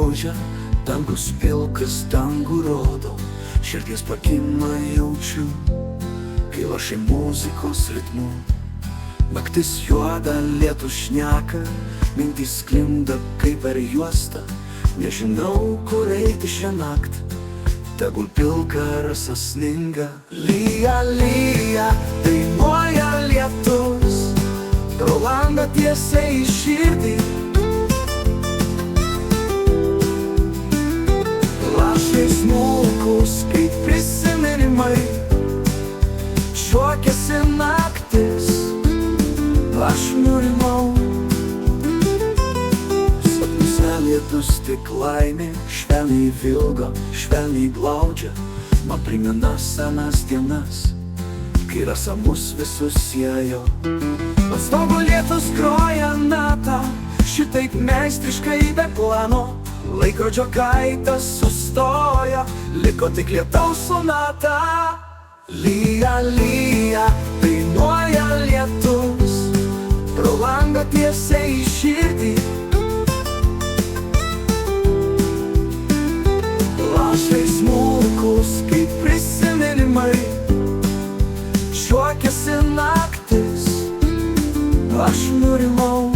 spaudžia, dangus pilkas dangų rodo, širdies pakimą jaučiu, kai lašai muzikos ritmu. Naktis juoda, lietus šneka, mintys sklinda kaip per juostą, nežinau, kur eiti šią naktį, tegul pilka rasa sninga. Lyja, lyja, dainuoja lietus, pro langą tiesiai į širdį. Lašai smulkus kaip prisiminimai, šuokiasi naktis, aš nurimau. Sapnuose lietus tik laimė, švelniai vilgo, švelniai glaudžia, man primena senas dienas, kai rasa mus visus siejo. Ant stogo lietus groja natą, šitaip meistriškai be plano, laikrodžio kaitas sustoja, liko tik lietaus sonata. Lyja, lyja, dainuoja lietus, pro langą tiesiai į širdį. Lašai smulkus kaip prisiminimai, šuokiasi naktis, aš nurimau.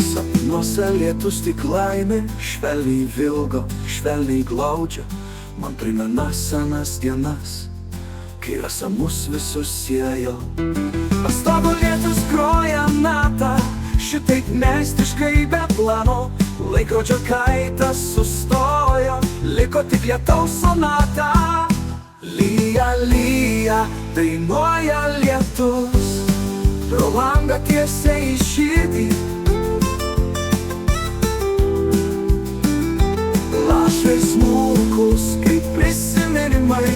Sapnuose lietus tik laimė, švelniai vilgo, švelniai glaudžia, man primena senas dienas, kai rasa mus visus siejo. Ant stogo lietus groja natą, šitaip meistriškai be plano, laikrodžio kaitas sustojo, liko tik lietaus sonata. Lyja, lyja, dainuoja lietus, pro langą tiesiai į širdį. Lašai smulkus kaip prisiminimai,